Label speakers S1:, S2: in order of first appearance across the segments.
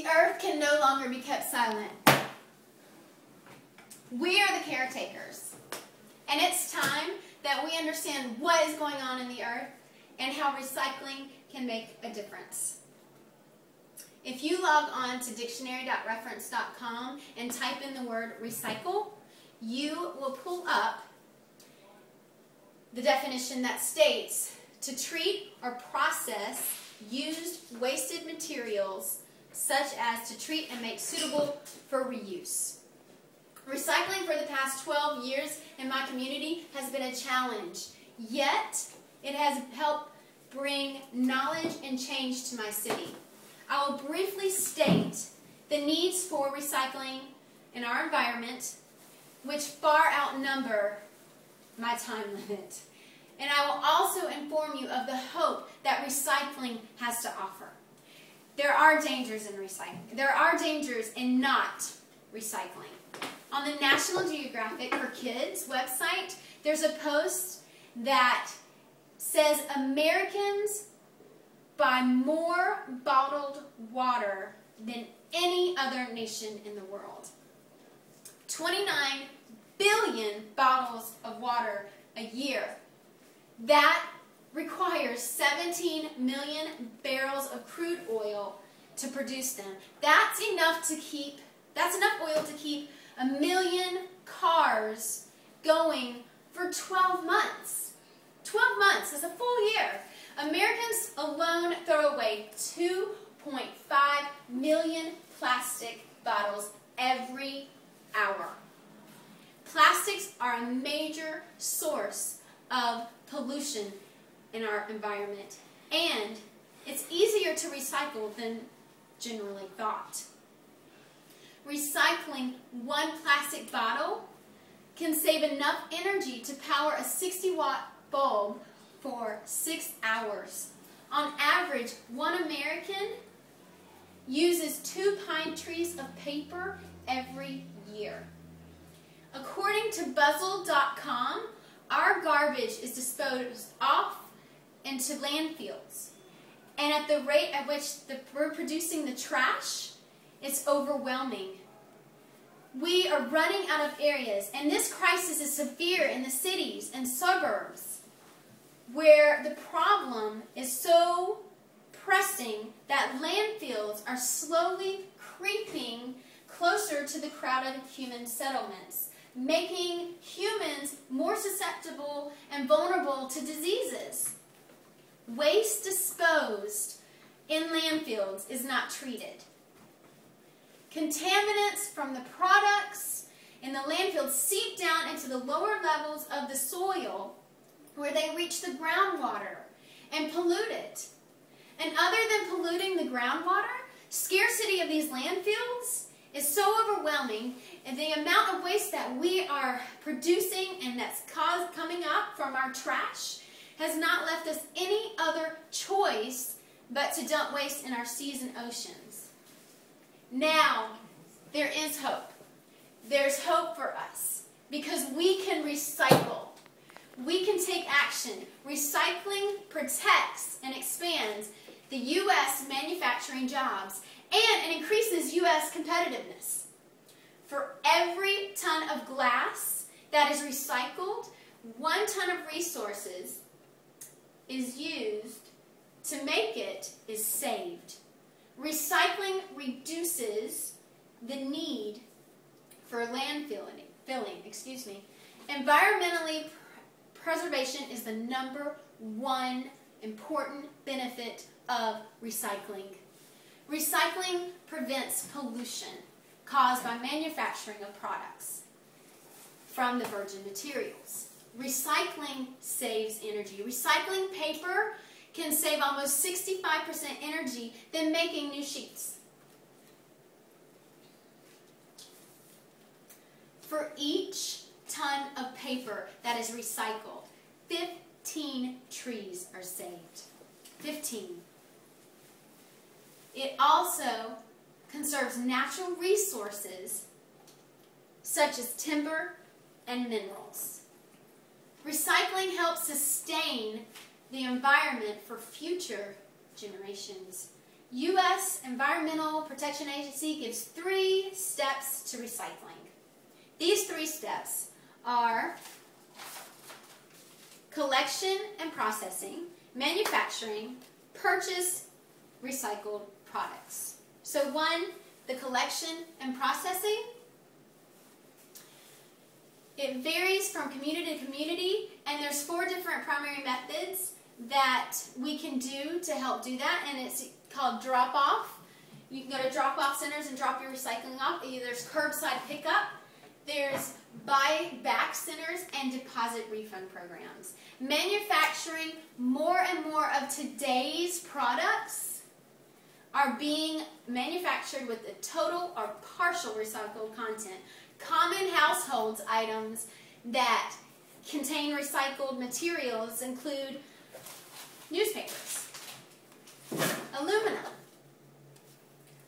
S1: The earth can no longer be kept silent. We are the caretakers. And it's time that we understand what is going on in the earth and how recycling can make a difference. If you log on to dictionary.reference.com and type in the word recycle, you will pull up the definition that states to treat or process used wasted materials such as to treat and make suitable for reuse. Recycling for the past 12 years in my community has been a challenge, yet it has helped bring knowledge and change to my city. I will briefly state the needs for recycling in our environment, which far outnumber my time limit. And I will also inform you of the hope that recycling has to offer. There are dangers in recycling. There are dangers in not recycling. On the National Geographic for Kids website, there's a post that says Americans buy more bottled water than any other nation in the world. 29 billion bottles of water a year. That requires 17 million barrels of crude oil to produce them. That's enough oil to keep 1 million cars going for 12 months. 12 months is a full year. Americans alone throw away 2.5 million plastic bottles every hour. Plastics are a major source of pollution in our environment, and it's easier to recycle than generally thought. Recycling one plastic bottle can save enough energy to power a 60-watt bulb for 6 hours. On average, one American uses 2 pine trees of paper every year. According to Buzzle.com, our garbage is disposed off into landfills. And at the rate at which we're producing the trash, it's overwhelming. We are running out of areas, and this crisis is severe in the cities and suburbs where the problem is so pressing that landfills are slowly creeping closer to the crowded human settlements, making humans more susceptible and vulnerable to diseases. Waste disposed in landfills is not treated. Contaminants from the products in the landfills seep down into the lower levels of the soil where they reach the groundwater and pollute it. And other than polluting the groundwater, scarcity of these landfills is so overwhelming, and the amount of waste that we are producing and that's coming up from our trash has not left us any other choice but to dump waste in our seas and oceans. Now, there is hope. There's hope for us because we can recycle. We can take action. Recycling protects and expands the U.S. manufacturing jobs, and it increases U.S. competitiveness. For every ton of glass that is recycled, 1 ton of resources is used to make it is saved. Recycling reduces the need for landfilling. Environmentally, preservation is the #1 important benefit of recycling. Recycling prevents pollution caused by manufacturing of products from the virgin materials. Recycling saves energy. Recycling paper can save almost 65% energy than making new sheets. For each ton of paper that is recycled, 15 trees are saved. 15. It also conserves natural resources such as timber and minerals. Recycling helps sustain the environment for future generations. U.S. Environmental Protection Agency gives 3 steps to recycling. These 3 steps are collection and processing, manufacturing, purchase recycled products. So 1, the collection and processing. It varies from community to community, and there's 4 different primary methods that we can do to help do that, and it's called drop-off. You can go to drop-off centers and drop your recycling off. There's curbside pickup, there's buy-back centers, and deposit refund programs. Manufacturing, more and more of today's products are being manufactured with the total or partial recycled content. Common household items that contain recycled materials include newspapers, aluminum,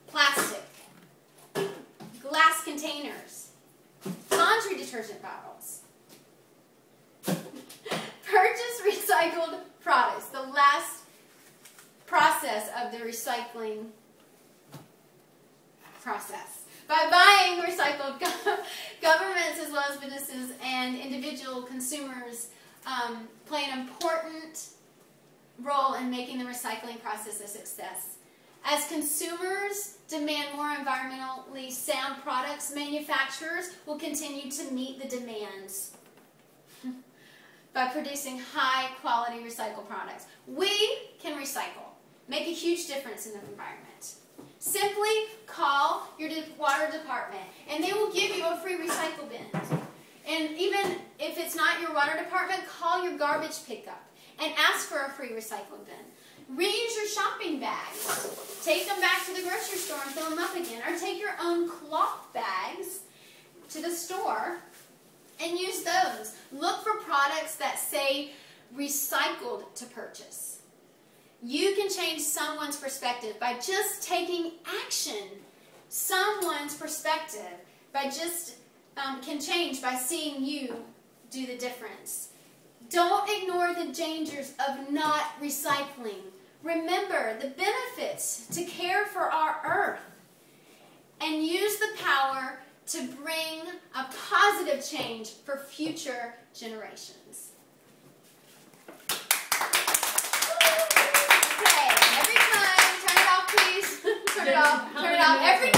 S1: plastic, glass containers, laundry detergent bottles. Purchase recycled products, the last process of the recycling process. By buying recycled, governments as well as businesses and individual consumers play an important role in making the recycling process a success. As consumers demand more environmentally sound products, manufacturers will continue to meet the demands by producing high-quality recycled products. We can recycle, make a huge difference in the environment. Simply call your water department, and they will give you a free recycle bin. And even if it's not your water department, call your garbage pickup and ask for a free recycling bin. Reuse your shopping bags. Take them back to the grocery store and fill them up again. Or take your own cloth bags to the store and use those. Look for products that say recycled to purchase. You can change someone's perspective by just taking action. Someone's perspective by just can change by seeing you do the difference. Don't ignore the dangers of not recycling. Remember the benefits to care for our earth, and use the power to bring a positive change for future generations. Okay, every time, turn it off please. Turn it off. Every